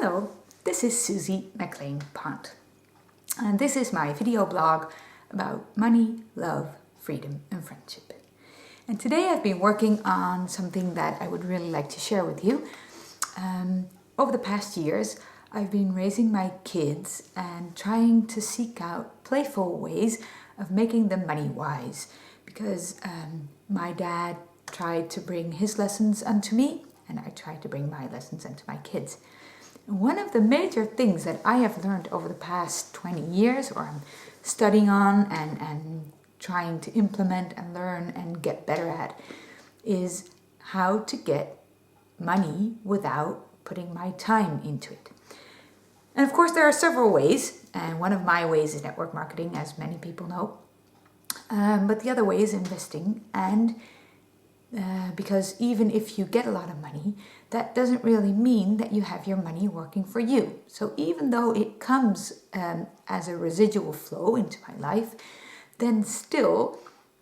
Hello, this is Suze Maclaine Pont, and this is my video blog about money, love, freedom and friendship. And today I've been working on something that I would really like to share with you. Over the past years, I've been raising my kids and trying to seek out playful ways of making them money wise, because my dad tried to bring his lessons unto me and I tried to bring my lessons unto my kids. And one of the major things that I have learned over the past 20 years, or I'm studying on and trying to implement and learn and get better at, is how to get money without putting my time into it. And of course there are several ways, and one of my ways is network marketing, as many people know. But the other way is investing, and because even if you get a lot of money, that doesn't really mean that you have your money working for you. So even though it comes as a residual flow into my life, then still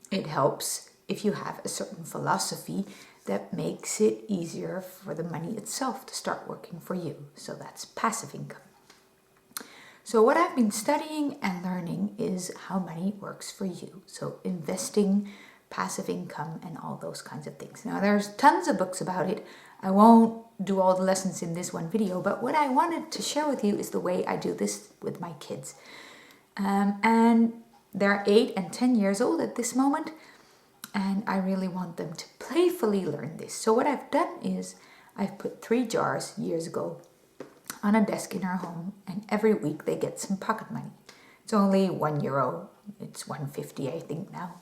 it helps if you have a certain philosophy that makes it easier for the money itself to start working for you. So that's passive income. So what I've been studying and learning is how money works for you. So investing, passive income, and all those kinds of things. Now there's tons of books about it. I won't do all the lessons in this one video, but what I wanted to share with you is the way I do this with my kids. And they're 8 and 10 years old at this moment, and I really want them to playfully learn this. So what I've done is I've put 3 jars years ago on a desk in our home, and every week they get some pocket money. It's only €1. It's 1.50 I think now.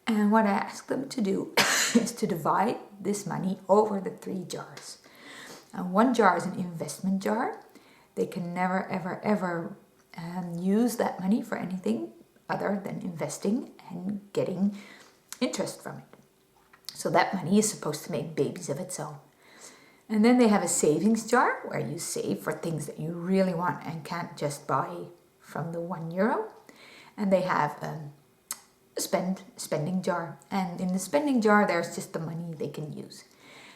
And what I ask them to do is to divide this money over the 3 jars. And one jar is an investment jar. They can never, ever, ever use that money for anything other than investing and getting interest from it. So that money is supposed to make babies of its own. And then they have a savings jar where you save for things that you really want and can't just buy from the €1. And they have spending jar, and in the spending jar there's just the money they can use.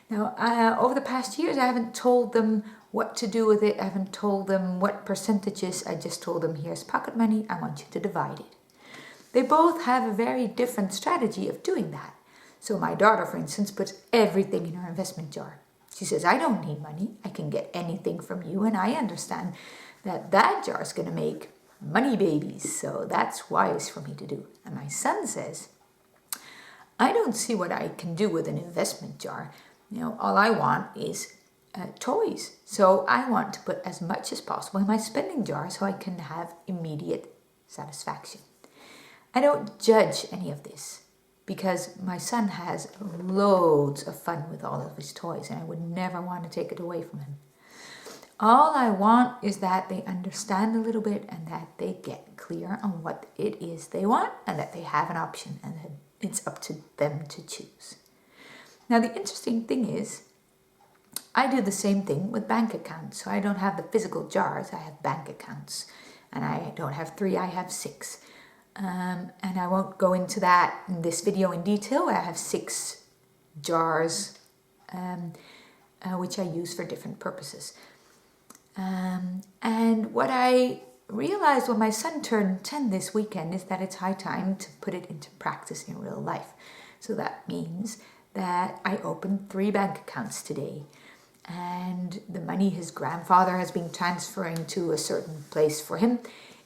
Now over the past years I haven't told them what to do with it. I haven't told them what percentages. I just told them, here's pocket money, I want you to divide it. They both have a very different strategy of doing that. So my daughter, for instance, puts everything in her investment jar. She says, I don't need money, I can get anything from you, and I understand that that jar is going to make money babies, so that's wise for me to do. And my son says, I don't see what I can do with an investment jar. All I want is toys. So I want to put as much as possible in my spending jar so I can have immediate satisfaction. I don't judge any of this, because my son has loads of fun with all of his toys, and I would never want to take it away from him. All I want is that they understand a little bit and that they get clear on what it is they want, and that they have an option, and that it's up to them to choose. Now the interesting thing is, I do the same thing with bank accounts. So I don't have the physical jars, I have bank accounts. And I don't have 3, I have 6. And I won't go into that in this video in detail. I have 6 jars which I use for different purposes. And what I realized when my son turned 10 this weekend is that it's high time to put it into practice in real life. So that means that I opened 3 bank accounts today. And the money his grandfather has been transferring to a certain place for him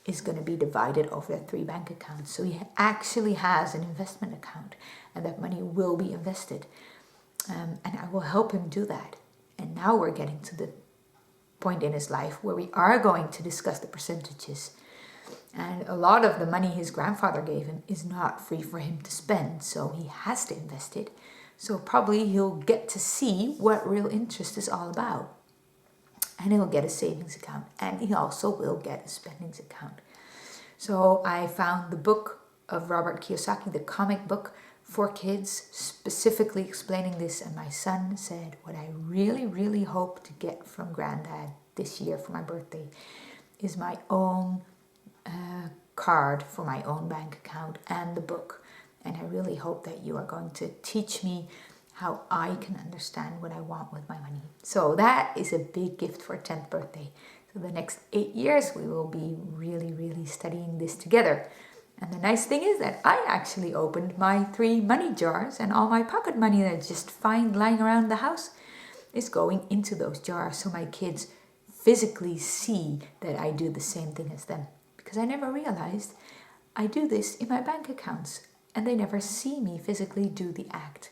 is going to be divided over the 3 bank accounts. So he actually has an investment account, and that money will be invested. And I will help him do that. And now we're getting to the point in his life where we are going to discuss the percentages. And a lot of the money his grandfather gave him is not free for him to spend, so he has to invest it. So probably he'll get to see what real interest is all about. And he'll get a savings account, and he also will get a spendings account. So I found the book of Robert Kiyosaki, the comic book for kids, specifically explaining this, and my son said, what I really, really hope to get from Granddad this year for my birthday is my own card for my own bank account and the book. And I really hope that you are going to teach me how I can understand what I want with my money. So that is a big gift for 10th birthday. So the next 8 years we will be really, really studying this together. And the nice thing is that I actually opened my 3 money jars, and all my pocket money that I just find lying around the house is going into those jars, so my kids physically see that I do the same thing as them. Because I never realized I do this in my bank accounts, and they never see me physically do the act.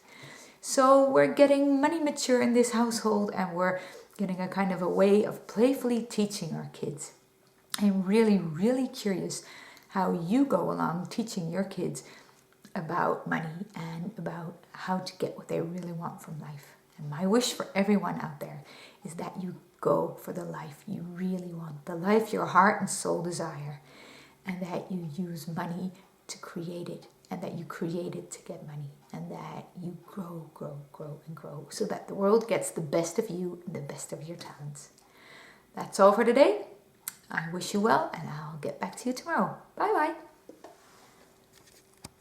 So we're getting money mature in this household, and we're getting a kind of a way of playfully teaching our kids. I'm really, really curious how you go along teaching your kids about money and about how to get what they really want from life. And my wish for everyone out there is that you go for the life you really want, the life your heart and soul desire, and that you use money to create it, and that you create it to get money, and that you grow, grow, grow, and grow, so that the world gets the best of you and the best of your talents. That's all for today. I wish you well, and I'll get back to you tomorrow. Bye bye.